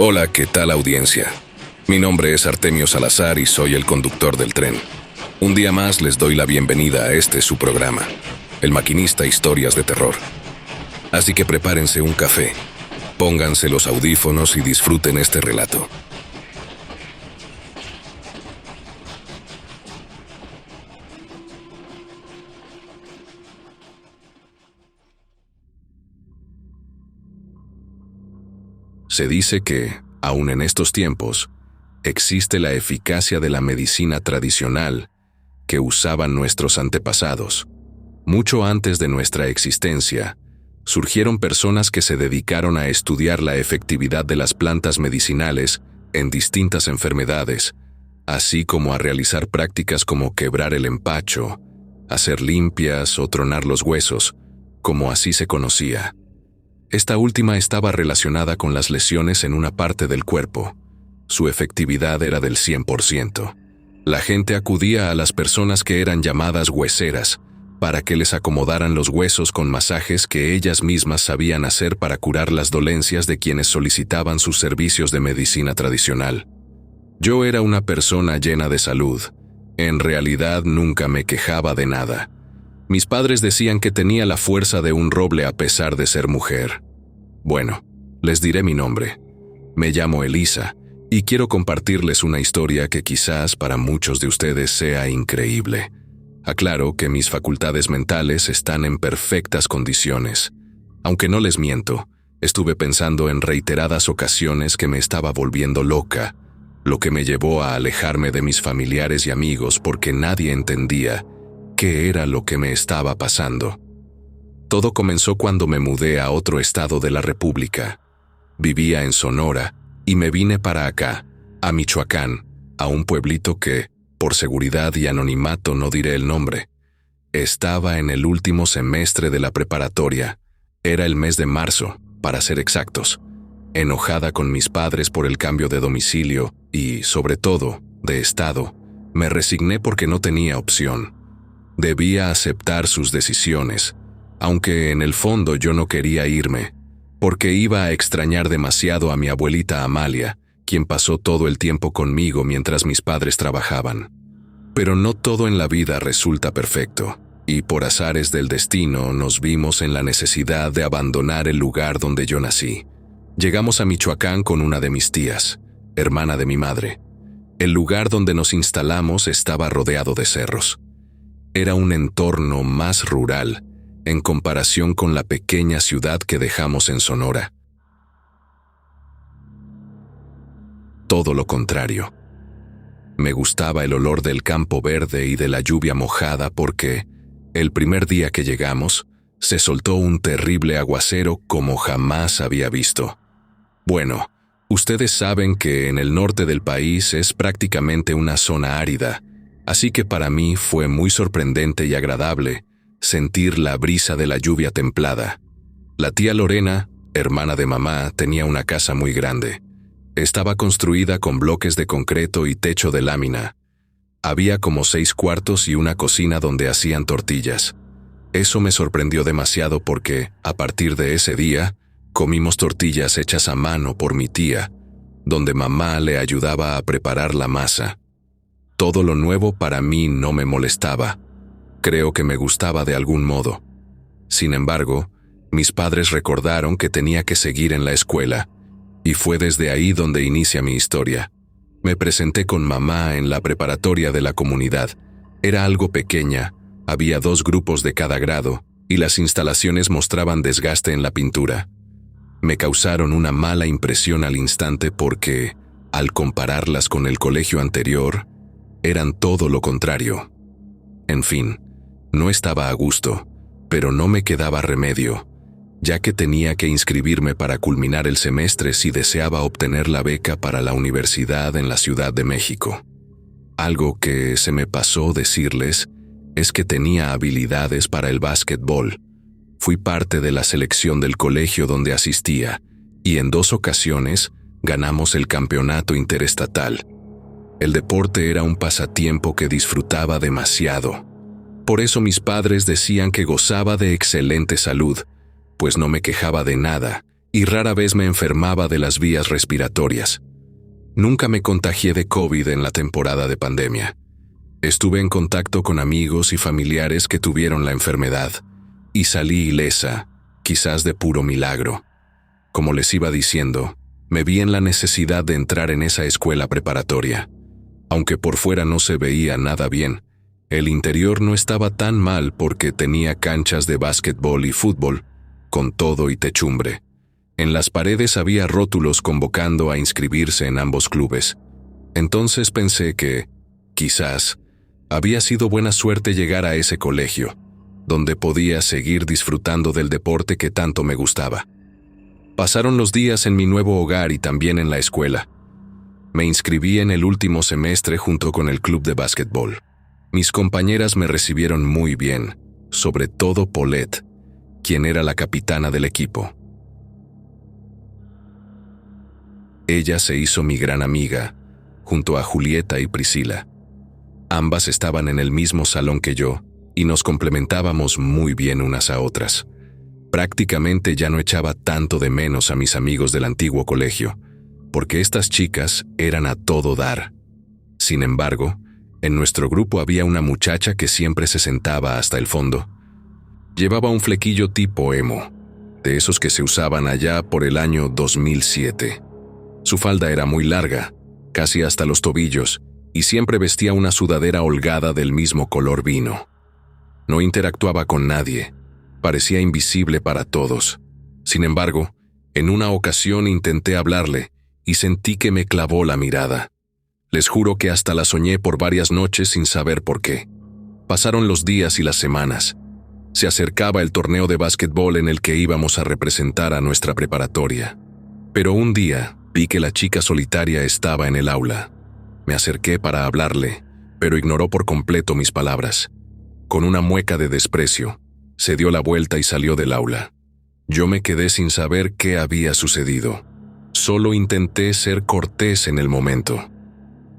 Hola, ¿qué tal audiencia? Mi nombre es Artemio Salazar y soy el conductor del tren. Un día más les doy la bienvenida a este su programa, El Maquinista Historias de Terror. Así que prepárense un café, pónganse los audífonos y disfruten este relato. Se dice que, aun en estos tiempos, existe la eficacia de la medicina tradicional que usaban nuestros antepasados. Mucho antes de nuestra existencia, surgieron personas que se dedicaron a estudiar la efectividad de las plantas medicinales en distintas enfermedades, así como a realizar prácticas como quebrar el empacho, hacer limpias o tronar los huesos, como así se conocía. Esta última estaba relacionada con las lesiones en una parte del cuerpo. Su efectividad era del 100%. La gente acudía a las personas que eran llamadas hueseras para que les acomodaran los huesos con masajes que ellas mismas sabían hacer para curar las dolencias de quienes solicitaban sus servicios de medicina tradicional. Yo era una persona llena de salud. En realidad nunca me quejaba de nada. Mis padres decían que tenía la fuerza de un roble a pesar de ser mujer. Bueno, les diré mi nombre. Me llamo Elisa y quiero compartirles una historia que quizás para muchos de ustedes sea increíble. Aclaro que mis facultades mentales están en perfectas condiciones. Aunque no les miento, estuve pensando en reiteradas ocasiones que me estaba volviendo loca, lo que me llevó a alejarme de mis familiares y amigos porque nadie entendía qué era lo que me estaba pasando. Todo comenzó cuando me mudé a otro estado de la República. Vivía en Sonora y me vine para acá, a Michoacán, a un pueblito que, por seguridad y anonimato no diré el nombre. Estaba en el último semestre de la preparatoria. Era el mes de marzo, para ser exactos. Enojada con mis padres por el cambio de domicilio y, sobre todo, de estado, me resigné porque no tenía opción. Debía aceptar sus decisiones, aunque en el fondo yo no quería irme, porque iba a extrañar demasiado a mi abuelita Amalia, quien pasó todo el tiempo conmigo mientras mis padres trabajaban. Pero no todo en la vida resulta perfecto, y por azares del destino nos vimos en la necesidad de abandonar el lugar donde yo nací. Llegamos a Michoacán con una de mis tías, hermana de mi madre. El lugar donde nos instalamos estaba rodeado de cerros. Era un entorno más rural en comparación con la pequeña ciudad que dejamos en Sonora. Todo lo contrario. Me gustaba el olor del campo verde y de la lluvia mojada porque, el primer día que llegamos, se soltó un terrible aguacero como jamás había visto. Bueno, ustedes saben que en el norte del país es prácticamente una zona árida, así que para mí fue muy sorprendente y agradable sentir la brisa de la lluvia templada. La tía Lorena, hermana de mamá, tenía una casa muy grande. Estaba construida con bloques de concreto y techo de lámina. Había como 6 cuartos y una cocina donde hacían tortillas. Eso me sorprendió demasiado porque, a partir de ese día, comimos tortillas hechas a mano por mi tía, donde mamá le ayudaba a preparar la masa. Todo lo nuevo para mí no me molestaba. Creo que me gustaba de algún modo. Sin embargo, mis padres recordaron que tenía que seguir en la escuela, y fue desde ahí donde inicia mi historia. Me presenté con mamá en la preparatoria de la comunidad. Era algo pequeña, había 2 grupos de cada grado, y las instalaciones mostraban desgaste en la pintura. Me causaron una mala impresión al instante porque, al compararlas con el colegio anterior, eran todo lo contrario. En fin, no estaba a gusto, pero no me quedaba remedio, ya que tenía que inscribirme para culminar el semestre si deseaba obtener la beca para la universidad en la Ciudad de México. Algo que se me pasó decirles es que tenía habilidades para el básquetbol. Fui parte de la selección del colegio donde asistía, y en 2 ocasiones ganamos el campeonato interestatal. El deporte era un pasatiempo que disfrutaba demasiado. Por eso mis padres decían que gozaba de excelente salud, pues no me quejaba de nada y rara vez me enfermaba de las vías respiratorias. Nunca me contagié de COVID en la temporada de pandemia. Estuve en contacto con amigos y familiares que tuvieron la enfermedad y salí ilesa, quizás de puro milagro. Como les iba diciendo, me vi en la necesidad de entrar en esa escuela preparatoria. Aunque por fuera no se veía nada bien, el interior no estaba tan mal porque tenía canchas de básquetbol y fútbol, con todo y techumbre. En las paredes había rótulos convocando a inscribirse en ambos clubes. Entonces pensé que, quizás, había sido buena suerte llegar a ese colegio, donde podía seguir disfrutando del deporte que tanto me gustaba. Pasaron los días en mi nuevo hogar y también en la escuela. Me inscribí en el último semestre junto con el club de básquetbol. Mis compañeras me recibieron muy bien, sobre todo Paulette, quien era la capitana del equipo. Ella se hizo mi gran amiga, junto a Julieta y Priscila. Ambas estaban en el mismo salón que yo, y nos complementábamos muy bien unas a otras. Prácticamente ya no echaba tanto de menos a mis amigos del antiguo colegio, porque estas chicas eran a todo dar. Sin embargo, en nuestro grupo había una muchacha que siempre se sentaba hasta el fondo. Llevaba un flequillo tipo emo, de esos que se usaban allá por el año 2007. Su falda era muy larga, casi hasta los tobillos, y siempre vestía una sudadera holgada del mismo color vino. No interactuaba con nadie, parecía invisible para todos. Sin embargo, en una ocasión intenté hablarle y sentí que me clavó la mirada. Les juro que hasta la soñé por varias noches sin saber por qué. Pasaron los días y las semanas. Se acercaba el torneo de básquetbol en el que íbamos a representar a nuestra preparatoria. Pero un día vi que la chica solitaria estaba en el aula. Me acerqué para hablarle, pero ignoró por completo mis palabras. Con una mueca de desprecio, se dio la vuelta y salió del aula. Yo me quedé sin saber qué había sucedido. Solo intenté ser cortés en el momento.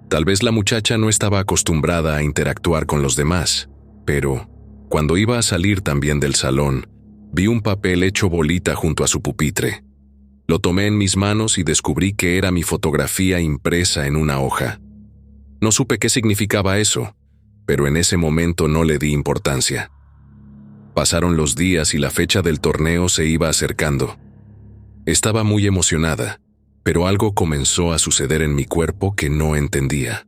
Tal vez la muchacha no estaba acostumbrada a interactuar con los demás, pero cuando iba a salir también del salón, vi un papel hecho bolita junto a su pupitre. Lo tomé en mis manos y descubrí que era mi fotografía impresa en una hoja. No supe qué significaba eso, pero en ese momento no le di importancia. Pasaron los días y la fecha del torneo se iba acercando. Estaba muy emocionada, pero algo comenzó a suceder en mi cuerpo que no entendía.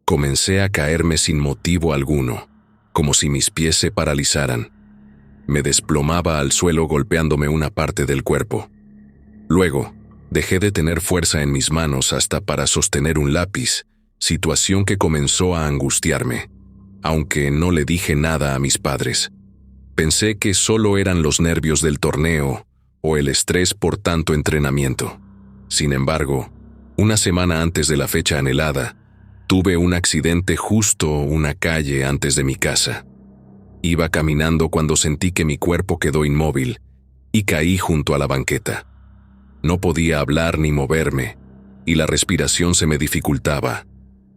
Comencé a caerme sin motivo alguno, como si mis pies se paralizaran. Me desplomaba al suelo golpeándome una parte del cuerpo. Luego, dejé de tener fuerza en mis manos hasta para sostener un lápiz, situación que comenzó a angustiarme, aunque no le dije nada a mis padres. Pensé que solo eran los nervios del torneo o el estrés por tanto entrenamiento. Sin embargo, una semana antes de la fecha anhelada, tuve un accidente justo una calle antes de mi casa. Iba caminando cuando sentí que mi cuerpo quedó inmóvil y caí junto a la banqueta. No podía hablar ni moverme, y la respiración se me dificultaba.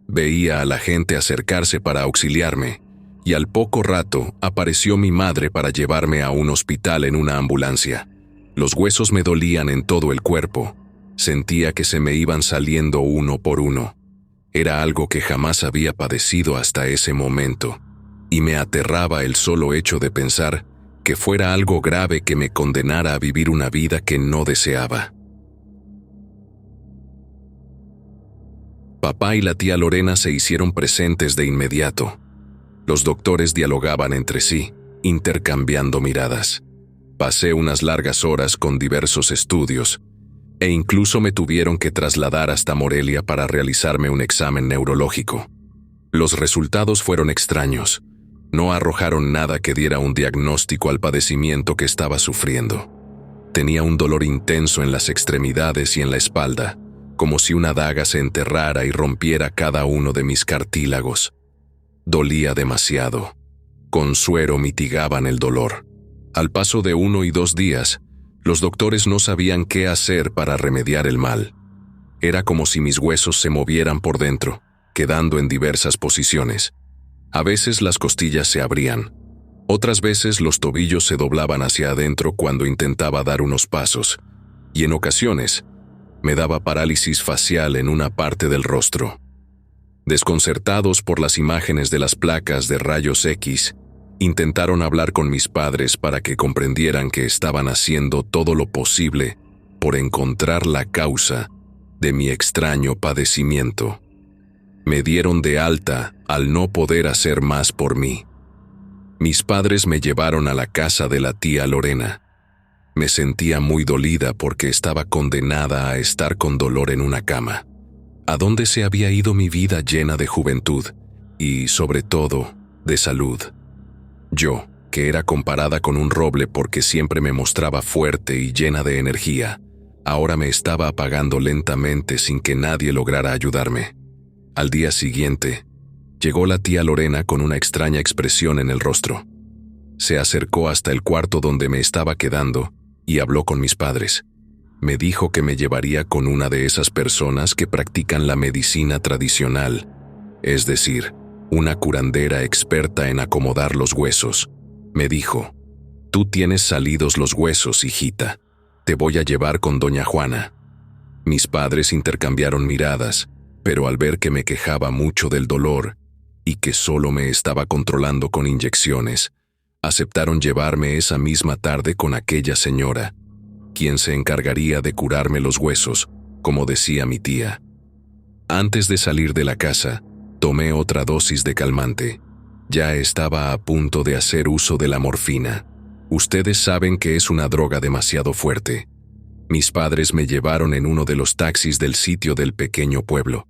Veía a la gente acercarse para auxiliarme, y al poco rato apareció mi madre para llevarme a un hospital en una ambulancia. Los huesos me dolían en todo el cuerpo. Sentía que se me iban saliendo uno por uno. Era algo que jamás había padecido hasta ese momento, y me aterraba el solo hecho de pensar que fuera algo grave que me condenara a vivir una vida que no deseaba. Papá y la tía Lorena se hicieron presentes de inmediato. Los doctores dialogaban entre sí, intercambiando miradas. Pasé unas largas horas con diversos estudios, e incluso me tuvieron que trasladar hasta Morelia para realizarme un examen neurológico. Los resultados fueron extraños. No arrojaron nada que diera un diagnóstico al padecimiento que estaba sufriendo. Tenía un dolor intenso en las extremidades y en la espalda, como si una daga se enterrara y rompiera cada uno de mis cartílagos. Dolía demasiado. Con suero mitigaban el dolor. Al paso de 1 y 2 días, los doctores no sabían qué hacer para remediar el mal. Era como si mis huesos se movieran por dentro, quedando en diversas posiciones. A veces las costillas se abrían. Otras veces los tobillos se doblaban hacia adentro cuando intentaba dar unos pasos, y en ocasiones me daba parálisis facial en una parte del rostro. Desconcertados por las imágenes de las placas de rayos X, intentaron hablar con mis padres para que comprendieran que estaban haciendo todo lo posible por encontrar la causa de mi extraño padecimiento. Me dieron de alta al no poder hacer más por mí. Mis padres me llevaron a la casa de la tía Lorena. Me sentía muy dolida porque estaba condenada a estar con dolor en una cama. ¿A dónde se había ido mi vida llena de juventud y, sobre todo, de salud? Yo, que era comparada con un roble porque siempre me mostraba fuerte y llena de energía, ahora me estaba apagando lentamente sin que nadie lograra ayudarme. Al día siguiente, llegó la tía Lorena con una extraña expresión en el rostro. Se acercó hasta el cuarto donde me estaba quedando y habló con mis padres. Me dijo que me llevaría con una de esas personas que practican la medicina tradicional, es decir, una curandera experta en acomodar los huesos. Me dijo: «Tú tienes salidos los huesos, hijita. Te voy a llevar con doña Juana». Mis padres intercambiaron miradas, pero al ver que me quejaba mucho del dolor y que solo me estaba controlando con inyecciones, aceptaron llevarme esa misma tarde con aquella señora, quien se encargaría de curarme los huesos, como decía mi tía. Antes de salir de la casa, tomé otra dosis de calmante. Ya estaba a punto de hacer uso de la morfina. Ustedes saben que es una droga demasiado fuerte. Mis padres me llevaron en uno de los taxis del sitio del pequeño pueblo.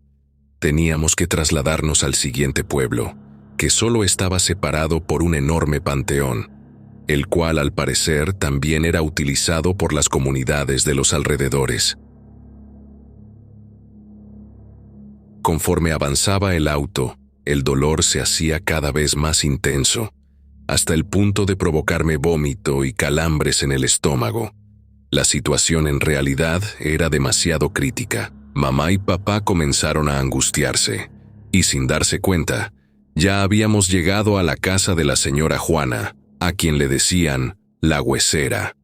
Teníamos que trasladarnos al siguiente pueblo, que solo estaba separado por un enorme panteón, el cual al parecer también era utilizado por las comunidades de los alrededores. Conforme avanzaba el auto, el dolor se hacía cada vez más intenso, hasta el punto de provocarme vómito y calambres en el estómago. La situación en realidad era demasiado crítica. Mamá y papá comenzaron a angustiarse, y sin darse cuenta, ya habíamos llegado a la casa de la señora Juana, a quien le decían la huesera.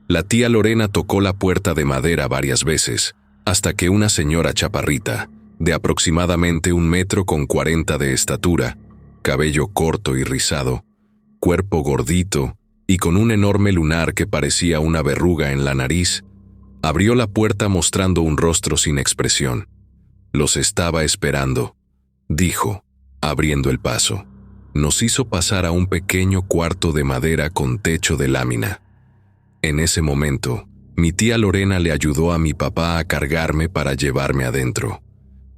La tía Lorena tocó la puerta de madera varias veces, hasta que una señora chaparrita, de aproximadamente 1,40 m de estatura, cabello corto y rizado, cuerpo gordito y con un enorme lunar que parecía una verruga en la nariz, abrió la puerta mostrando un rostro sin expresión. «Los estaba esperando», dijo, abriendo el paso. Nos hizo pasar a un pequeño cuarto de madera con techo de lámina. En ese momento, mi tía Lorena le ayudó a mi papá a cargarme para llevarme adentro.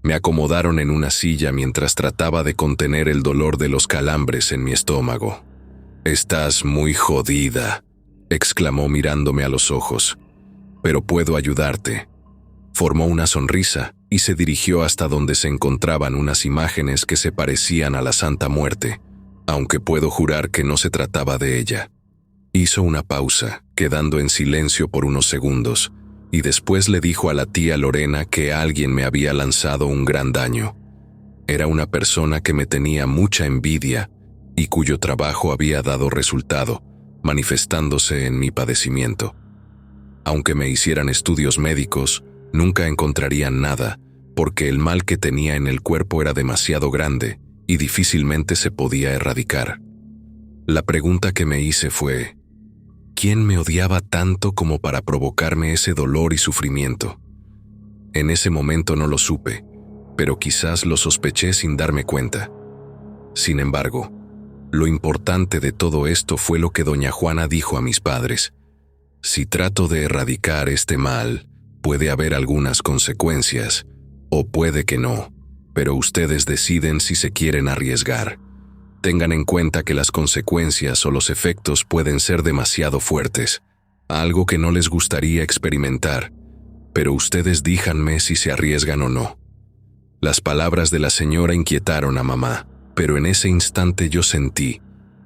Me acomodaron en una silla mientras trataba de contener el dolor de los calambres en mi estómago. «Estás muy jodida», exclamó mirándome a los ojos. «Pero puedo ayudarte». Formó una sonrisa y se dirigió hasta donde se encontraban unas imágenes que se parecían a la Santa Muerte, aunque puedo jurar que no se trataba de ella. Hizo una pausa, quedando en silencio por unos segundos, y después le dijo a la tía Lorena que alguien me había lanzado un gran daño. Era una persona que me tenía mucha envidia y cuyo trabajo había dado resultado, manifestándose en mi padecimiento. Aunque me hicieran estudios médicos, nunca encontrarían nada, porque el mal que tenía en el cuerpo era demasiado grande y difícilmente se podía erradicar. La pregunta que me hice fue: ¿quién me odiaba tanto como para provocarme ese dolor y sufrimiento? En ese momento no lo supe, pero quizás lo sospeché sin darme cuenta. Sin embargo, lo importante de todo esto fue lo que doña Juana dijo a mis padres: si trato de erradicar este mal, puede haber algunas consecuencias, o puede que no, pero ustedes deciden si se quieren arriesgar. Tengan en cuenta que las consecuencias o los efectos pueden ser demasiado fuertes, algo que no les gustaría experimentar, pero ustedes díganme si se arriesgan o no. Las palabras de la señora inquietaron a mamá, pero en ese instante yo sentí,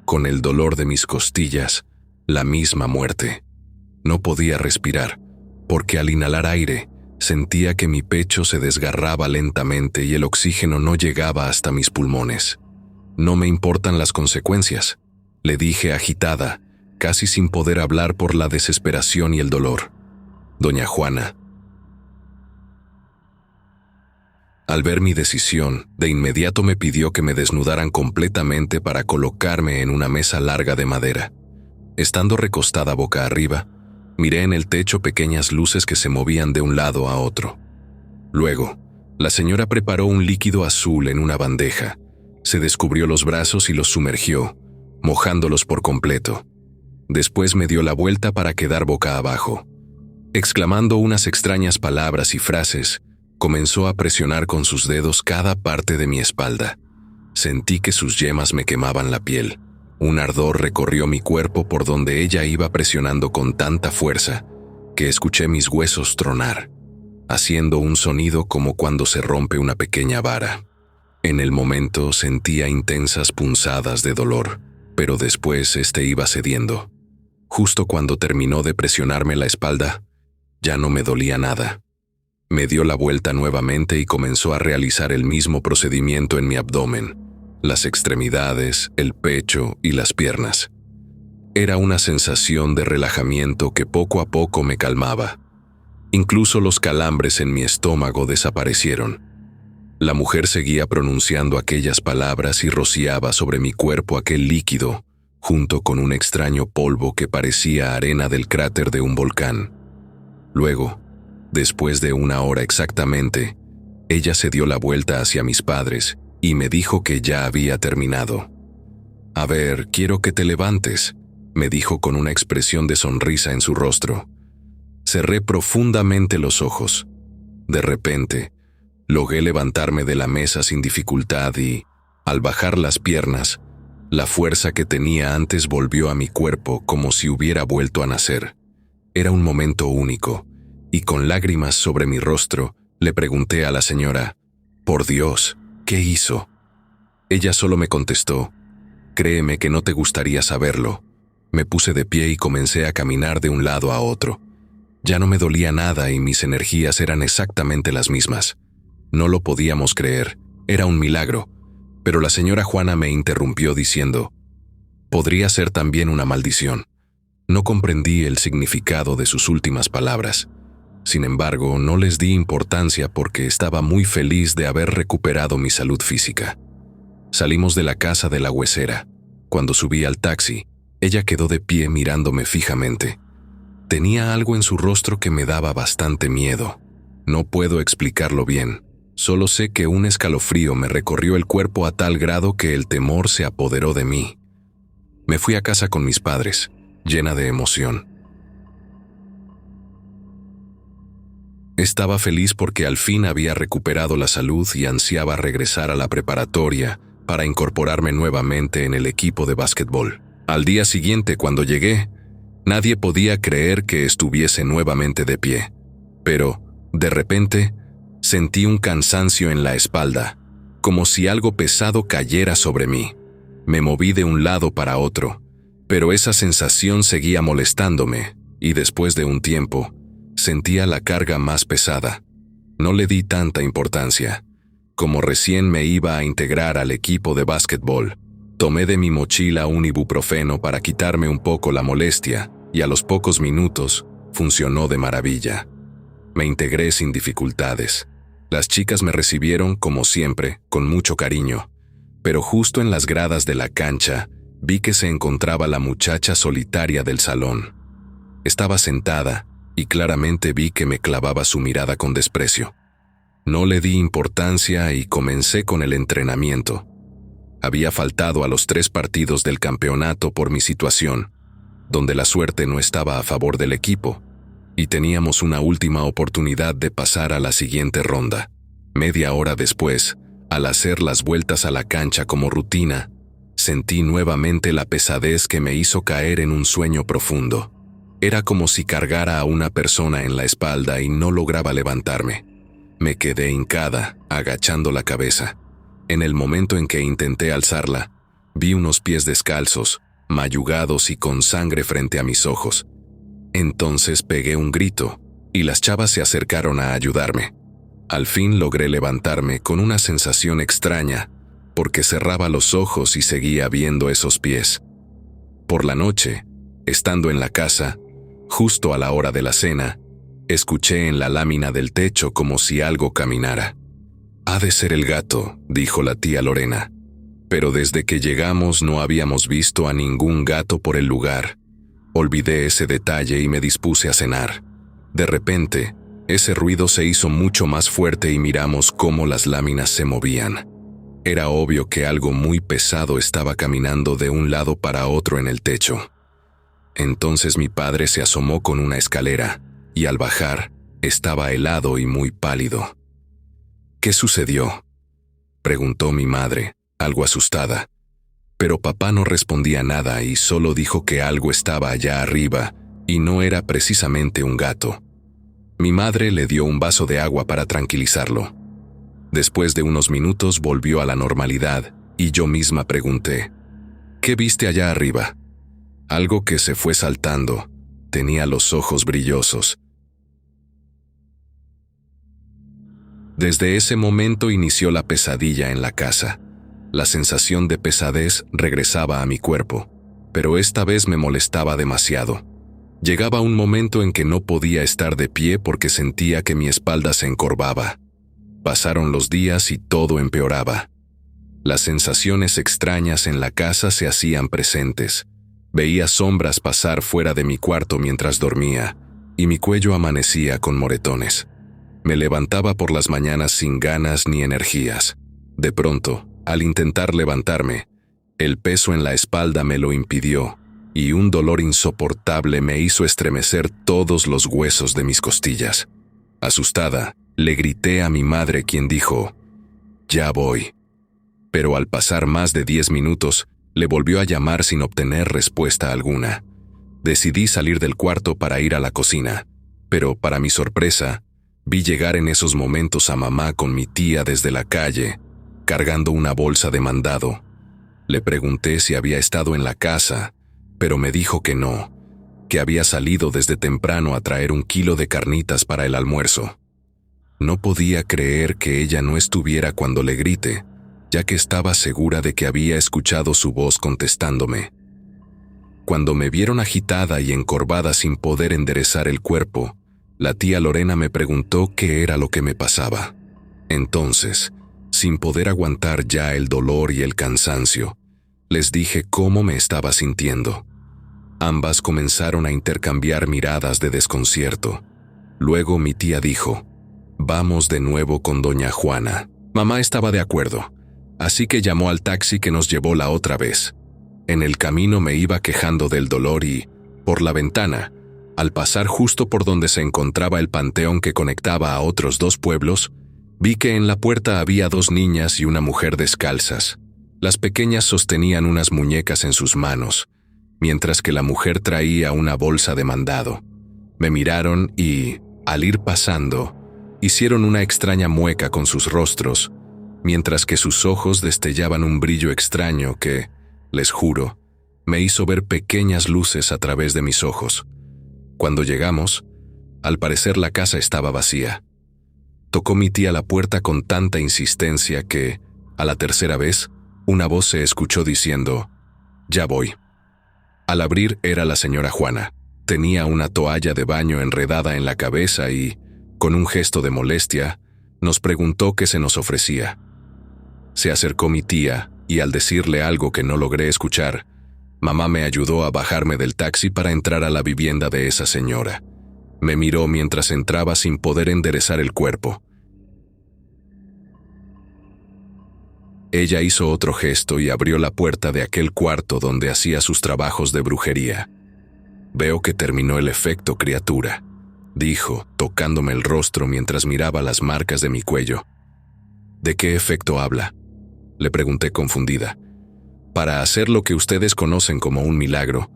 con el dolor de mis costillas, la misma muerte. No podía respirar, porque al inhalar aire, sentía que mi pecho se desgarraba lentamente y el oxígeno no llegaba hasta mis pulmones. «No me importan las consecuencias», le dije agitada, casi sin poder hablar por la desesperación y el dolor. Doña Juana. Al ver mi decisión, de inmediato me pidió que me desnudaran completamente para colocarme en una mesa larga de madera. Estando recostada boca arriba, miré en el techo pequeñas luces que se movían de un lado a otro. Luego, la señora preparó un líquido azul en una bandeja, se descubrió los brazos y los sumergió, mojándolos por completo. Después me dio la vuelta para quedar boca abajo. Exclamando unas extrañas palabras y frases, comenzó a presionar con sus dedos cada parte de mi espalda. Sentí que sus yemas me quemaban la piel. Un ardor recorrió mi cuerpo por donde ella iba presionando con tanta fuerza que escuché mis huesos tronar, haciendo un sonido como cuando se rompe una pequeña vara. En el momento sentía intensas punzadas de dolor, pero después iba cediendo. Justo cuando terminó de presionarme la espalda, ya no me dolía nada. Me dio la vuelta nuevamente y comenzó a realizar el mismo procedimiento en mi abdomen, las extremidades, el pecho y las piernas. Era una sensación de relajamiento que poco a poco me calmaba. Incluso los calambres en mi estómago desaparecieron. La mujer seguía pronunciando aquellas palabras y rociaba sobre mi cuerpo aquel líquido, junto con un extraño polvo que parecía arena del cráter de un volcán. Luego, después de 1 hora exactamente, ella se dio la vuelta hacia mis padres y me dijo que ya había terminado. «A ver, quiero que te levantes», me dijo con una expresión de sonrisa en su rostro. Cerré profundamente los ojos. De repente, logré levantarme de la mesa sin dificultad y, al bajar las piernas, la fuerza que tenía antes volvió a mi cuerpo como si hubiera vuelto a nacer. Era un momento único, y con lágrimas sobre mi rostro, le pregunté a la señora, «Por Dios, ¿qué hizo?». Ella solo me contestó, «Créeme que no te gustaría saberlo». Me puse de pie y comencé a caminar de un lado a otro. Ya no me dolía nada y mis energías eran exactamente las mismas. No lo podíamos creer, era un milagro, pero la señora Juana me interrumpió diciendo, «Podría ser también una maldición». No comprendí el significado de sus últimas palabras. Sin embargo, no les di importancia porque estaba muy feliz de haber recuperado mi salud física. Salimos de la casa de la huesera. Cuando subí al taxi, ella quedó de pie mirándome fijamente. Tenía algo en su rostro que me daba bastante miedo. No puedo explicarlo bien. Solo sé que un escalofrío me recorrió el cuerpo a tal grado que el temor se apoderó de mí. Me fui a casa con mis padres, llena de emoción. Estaba feliz porque al fin había recuperado la salud y ansiaba regresar a la preparatoria para incorporarme nuevamente en el equipo de básquetbol. Al día siguiente, cuando llegué, nadie podía creer que estuviese nuevamente de pie. Pero, de repente, sentí un cansancio en la espalda, como si algo pesado cayera sobre mí. Me moví de un lado para otro, pero esa sensación seguía molestándome, y después de un tiempo, sentía la carga más pesada. No le di tanta importancia. Como recién me iba a integrar al equipo de básquetbol, tomé de mi mochila un ibuprofeno para quitarme un poco la molestia, y a los pocos minutos, funcionó de maravilla. Me integré sin dificultades. Las chicas me recibieron, como siempre, con mucho cariño, pero justo en las gradas de la cancha, vi que se encontraba la muchacha solitaria del salón. Estaba sentada, y claramente vi que me clavaba su mirada con desprecio. No le di importancia y comencé con el entrenamiento. Había faltado a los 3 partidos del campeonato por mi situación, donde la suerte no estaba a favor del equipo, y teníamos una última oportunidad de pasar a la siguiente ronda. Media hora después, al hacer las vueltas a la cancha como rutina, sentí nuevamente la pesadez que me hizo caer en un sueño profundo. Era como si cargara a una persona en la espalda y no lograba levantarme. Me quedé hincada, agachando la cabeza. En el momento en que intenté alzarla, vi unos pies descalzos, mayugados y con sangre frente a mis ojos. Entonces pegué un grito, y las chavas se acercaron a ayudarme. Al fin logré levantarme con una sensación extraña, porque cerraba los ojos y seguía viendo esos pies. Por la noche, estando en la casa, justo a la hora de la cena, Escuché en la lámina del techo como si algo caminara. «Ha de ser el gato», dijo la tía Lorena. Pero desde que llegamos no habíamos visto a ningún gato por el lugar. Olvidé ese detalle y me dispuse a cenar. De repente, ese ruido se hizo mucho más fuerte y miramos cómo las láminas se movían. Era obvio que algo muy pesado estaba caminando de un lado para otro en el techo. Entonces mi padre se asomó con una escalera, y al bajar, estaba helado y muy pálido. «¿Qué sucedió?», preguntó mi madre, algo asustada. Pero papá no respondía nada y solo dijo que algo estaba allá arriba y no era precisamente un gato. Mi madre le dio un vaso de agua para tranquilizarlo. Después de unos minutos volvió a la normalidad y yo misma pregunté: «¿Qué viste allá arriba?». Algo que se fue saltando. Tenía los ojos brillosos. Desde ese momento inició la pesadilla en la casa. La sensación de pesadez regresaba a mi cuerpo, pero esta vez me molestaba demasiado. Llegaba un momento en que no podía estar de pie porque sentía que mi espalda se encorvaba. Pasaron los días y todo empeoraba. Las sensaciones extrañas en la casa se hacían presentes. Veía sombras pasar fuera de mi cuarto mientras dormía, y mi cuello amanecía con moretones. Me levantaba por las mañanas sin ganas ni energías. De pronto, al intentar levantarme, el peso en la espalda me lo impidió, y un dolor insoportable me hizo estremecer todos los huesos de mis costillas. Asustada, le grité a mi madre, quien dijo: «Ya voy». Pero al pasar más de 10 minutos, le volvió a llamar sin obtener respuesta alguna. Decidí salir del cuarto para ir a la cocina, pero para mi sorpresa, vi llegar en esos momentos a mamá con mi tía desde la calle, cargando una bolsa de mandado. Le pregunté si había estado en la casa, pero me dijo que no, que había salido desde temprano a traer 1 kilo de carnitas para el almuerzo. No podía creer que ella no estuviera cuando le grité, ya que estaba segura de que había escuchado su voz contestándome. Cuando me vieron agitada y encorvada sin poder enderezar el cuerpo, la tía Lorena me preguntó qué era lo que me pasaba. Entonces, sin poder aguantar ya el dolor y el cansancio, les dije cómo me estaba sintiendo. Ambas comenzaron a intercambiar miradas de desconcierto. Luego mi tía dijo: «Vamos de nuevo con doña Juana». Mamá estaba de acuerdo, así que llamó al taxi que nos llevó la otra vez. En el camino me iba quejando del dolor y, por la ventana, al pasar justo por donde se encontraba el panteón que conectaba a otros 2 pueblos, vi que en la puerta había 2 niñas y una mujer descalzas. Las pequeñas sostenían unas muñecas en sus manos, mientras que la mujer traía una bolsa de mandado. Me miraron y, al ir pasando, hicieron una extraña mueca con sus rostros, mientras que sus ojos destellaban un brillo extraño que, les juro, me hizo ver pequeñas luces a través de mis ojos. Cuando llegamos, al parecer la casa estaba vacía. Tocó mi tía la puerta con tanta insistencia que, a la tercera vez, una voz se escuchó diciendo: «Ya voy». Al abrir era la señora Juana. Tenía una toalla de baño enredada en la cabeza y, con un gesto de molestia, nos preguntó qué se nos ofrecía. Se acercó mi tía y al decirle algo que no logré escuchar, mamá me ayudó a bajarme del taxi para entrar a la vivienda de esa señora. Me miró mientras entraba sin poder enderezar el cuerpo. Ella hizo otro gesto y abrió la puerta de aquel cuarto donde hacía sus trabajos de brujería. «Veo que terminó el efecto, criatura», dijo, tocándome el rostro mientras miraba las marcas de mi cuello. «¿De qué efecto habla?», le pregunté confundida. «Para hacer lo que ustedes conocen como un milagro,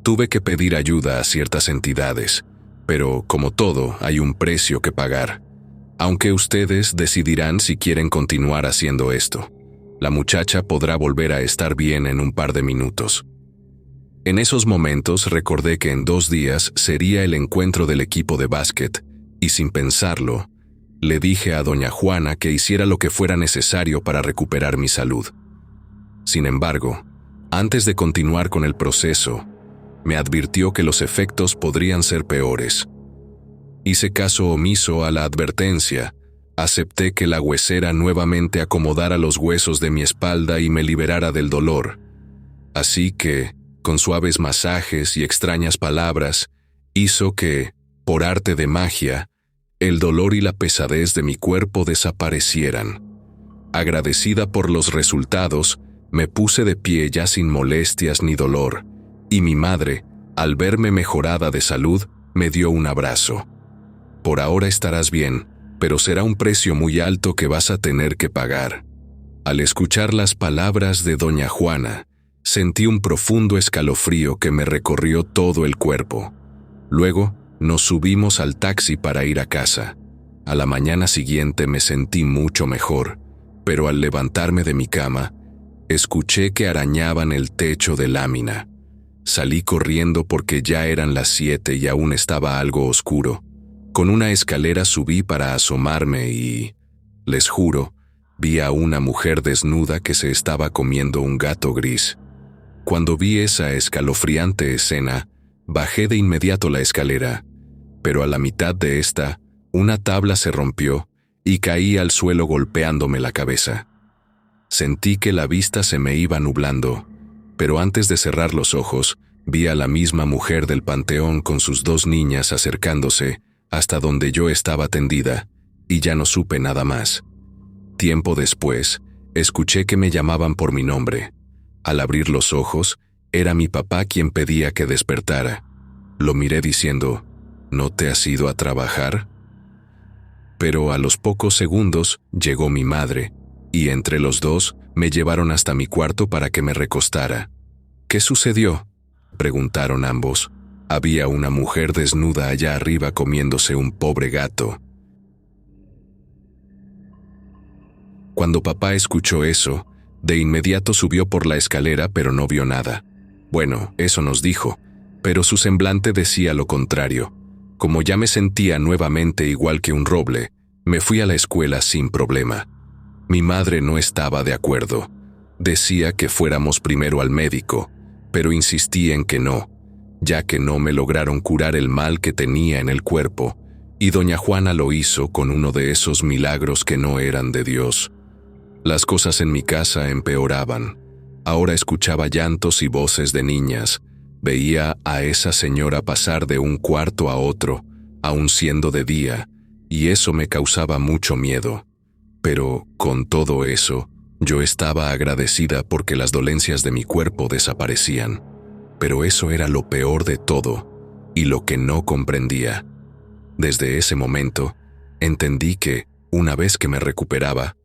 tuve que pedir ayuda a ciertas entidades, pero, como todo, hay un precio que pagar. Aunque ustedes decidirán si quieren continuar haciendo esto. La muchacha podrá volver a estar bien en un par de minutos». En esos momentos recordé que en 2 días sería el encuentro del equipo de básquet, y sin pensarlo, le dije a doña Juana que hiciera lo que fuera necesario para recuperar mi salud. Sin embargo, antes de continuar con el proceso, me advirtió que los efectos podrían ser peores. Hice caso omiso a la advertencia. Acepté que la huesera nuevamente acomodara los huesos de mi espalda y me liberara del dolor. Así que, con suaves masajes y extrañas palabras, hizo que, por arte de magia, el dolor y la pesadez de mi cuerpo desaparecieran. Agradecida por los resultados, me puse de pie ya sin molestias ni dolor, y mi madre, al verme mejorada de salud, me dio un abrazo. Por ahora estarás bien, pero será un precio muy alto que vas a tener que pagar. Al escuchar las palabras de doña Juana, sentí un profundo escalofrío que me recorrió todo el cuerpo. Luego, nos subimos al taxi para ir a casa. A la mañana siguiente me sentí mucho mejor, pero al levantarme de mi cama, escuché que arañaban el techo de lámina. Salí corriendo porque ya eran las 7 y aún estaba algo oscuro. Con una escalera subí para asomarme y, les juro, vi a una mujer desnuda que se estaba comiendo un gato gris. Cuando vi esa escalofriante escena, bajé de inmediato la escalera, pero a la mitad de esta, una tabla se rompió y caí al suelo golpeándome la cabeza. Sentí que la vista se me iba nublando, pero antes de cerrar los ojos, vi a la misma mujer del panteón con sus 2 niñas acercándose hasta donde yo estaba tendida, y ya no supe nada más. Tiempo después, escuché que me llamaban por mi nombre. Al abrir los ojos, era mi papá quien pedía que despertara. Lo miré diciendo, ¿no te has ido a trabajar? Pero a los pocos segundos llegó mi madre, y entre los dos me llevaron hasta mi cuarto para que me recostara. ¿Qué sucedió?, preguntaron ambos. Había una mujer desnuda allá arriba comiéndose un pobre gato. Cuando papá escuchó eso, de inmediato subió por la escalera pero no vio nada. Bueno, eso nos dijo, pero su semblante decía lo contrario. Como ya me sentía nuevamente igual que un roble, me fui a la escuela sin problema. Mi madre no estaba de acuerdo. Decía que fuéramos primero al médico, pero insistí en que no, ya que no me lograron curar el mal que tenía en el cuerpo, y doña Juana lo hizo con uno de esos milagros que no eran de Dios. Las cosas en mi casa empeoraban. Ahora escuchaba llantos y voces de niñas. Veía a esa señora pasar de un cuarto a otro, aun siendo de día, y eso me causaba mucho miedo. Pero, con todo eso, yo estaba agradecida porque las dolencias de mi cuerpo desaparecían. Pero eso era lo peor de todo, y lo que no comprendía. Desde ese momento, entendí que, una vez que me recuperaba,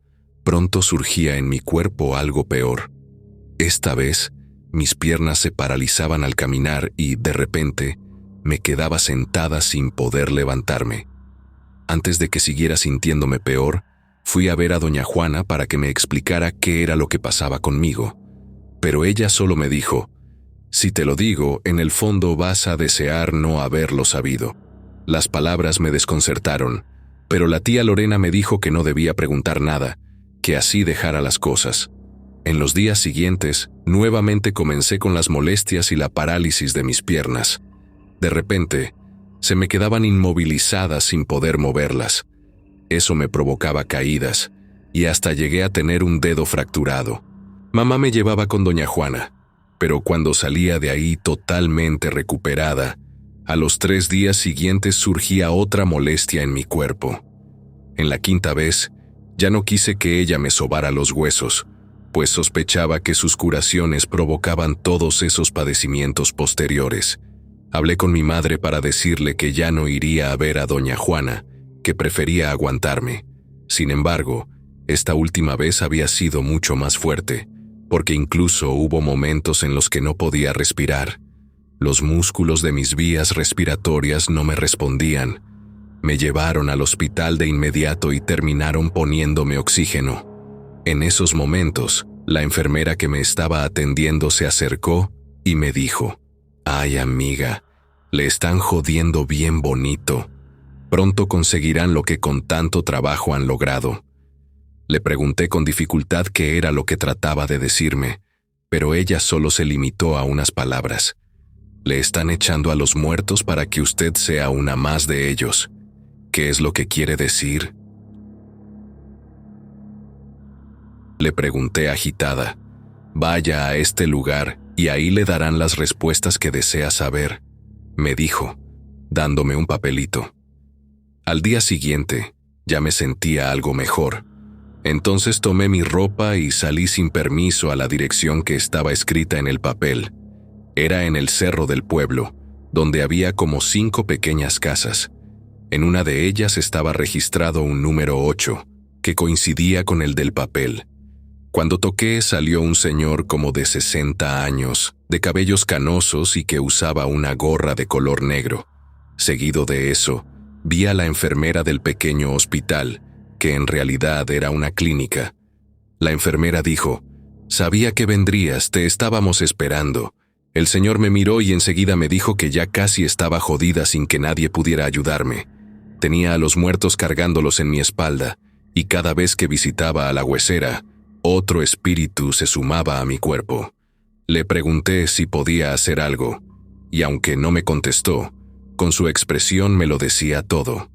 pronto surgía en mi cuerpo algo peor. Esta vez, mis piernas se paralizaban al caminar y, de repente, me quedaba sentada sin poder levantarme. Antes de que siguiera sintiéndome peor, fui a ver a doña Juana para que me explicara qué era lo que pasaba conmigo. Pero ella solo me dijo, «Si te lo digo, en el fondo vas a desear no haberlo sabido». Las palabras me desconcertaron, pero la tía Lorena me dijo que no debía preguntar nada, que así dejara las cosas. En los días siguientes, nuevamente comencé con las molestias y la parálisis de mis piernas. De repente, se me quedaban inmovilizadas sin poder moverlas. Eso me provocaba caídas, y hasta llegué a tener un dedo fracturado. Mamá me llevaba con doña Juana, pero cuando salía de ahí totalmente recuperada, a los 3 días siguientes surgía otra molestia en mi cuerpo. En la 5ª vez, ya no quise que ella me sobara los huesos, pues sospechaba que sus curaciones provocaban todos esos padecimientos posteriores. Hablé con mi madre para decirle que ya no iría a ver a doña Juana, que prefería aguantarme. Sin embargo, esta última vez había sido mucho más fuerte, porque incluso hubo momentos en los que no podía respirar. Los músculos de mis vías respiratorias no me respondían. Me llevaron al hospital de inmediato y terminaron poniéndome oxígeno. En esos momentos, la enfermera que me estaba atendiendo se acercó y me dijo, «Ay, amiga, le están jodiendo bien bonito. Pronto conseguirán lo que con tanto trabajo han logrado». Le pregunté con dificultad qué era lo que trataba de decirme, pero ella solo se limitó a unas palabras. «Le están echando a los muertos para que usted sea una más de ellos». ¿Qué es lo que quiere decir?, le pregunté agitada. Vaya a este lugar y ahí le darán las respuestas que desea saber, me dijo, dándome un papelito. Al día siguiente, ya me sentía algo mejor. Entonces tomé mi ropa y salí sin permiso a la dirección que estaba escrita en el papel. Era en el cerro del pueblo, donde había como 5 pequeñas casas. En una de ellas estaba registrado un número 8, que coincidía con el del papel. Cuando toqué, salió un señor como de 60 años, de cabellos canosos y que usaba una gorra de color negro. Seguido de eso, vi a la enfermera del pequeño hospital, que en realidad era una clínica. La enfermera dijo: «Sabía que vendrías, te estábamos esperando». El señor me miró y enseguida me dijo que ya casi estaba jodida sin que nadie pudiera ayudarme. Tenía a los muertos cargándolos en mi espalda, y cada vez que visitaba a la huesera, otro espíritu se sumaba a mi cuerpo. Le pregunté si podía hacer algo, y aunque no me contestó, con su expresión me lo decía todo.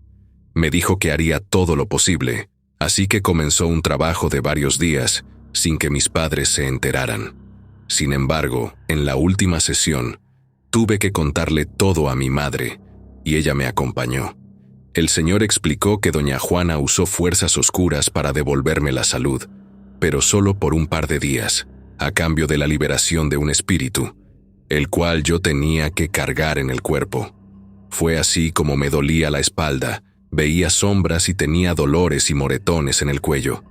Me dijo que haría todo lo posible, así que comenzó un trabajo de varios días, sin que mis padres se enteraran. Sin embargo, en la última sesión, tuve que contarle todo a mi madre, y ella me acompañó. El señor explicó que doña Juana usó fuerzas oscuras para devolverme la salud, pero solo por un par de días, a cambio de la liberación de un espíritu, el cual yo tenía que cargar en el cuerpo. Fue así como me dolía la espalda, veía sombras y tenía dolores y moretones en el cuello.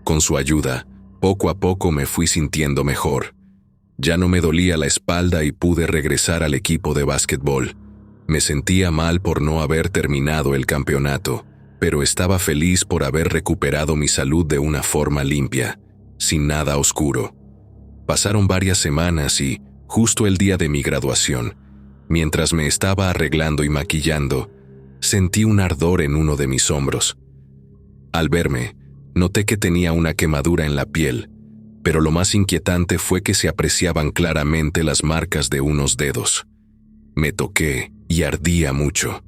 Con su ayuda, poco a poco me fui sintiendo mejor. Ya no me dolía la espalda y pude regresar al equipo de básquetbol. Me sentía mal por no haber terminado el campeonato, pero estaba feliz por haber recuperado mi salud de una forma limpia, sin nada oscuro. Pasaron varias semanas y, justo el día de mi graduación, mientras me estaba arreglando y maquillando, sentí un ardor en uno de mis hombros. Al verme, noté que tenía una quemadura en la piel, pero lo más inquietante fue que se apreciaban claramente las marcas de unos dedos. Me toqué y ardía mucho.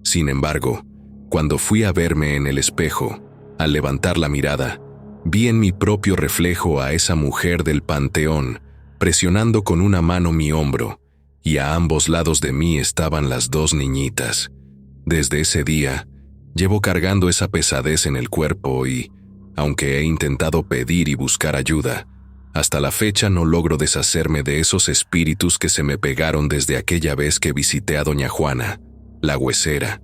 Sin embargo, cuando fui a verme en el espejo, al levantar la mirada, vi en mi propio reflejo a esa mujer del panteón, presionando con una mano mi hombro, y a ambos lados de mí estaban las 2 niñitas. Desde ese día, llevo cargando esa pesadez en el cuerpo y, aunque he intentado pedir y buscar ayuda, hasta la fecha no logro deshacerme de esos espíritus que se me pegaron desde aquella vez que visité a doña Juana, la huesera.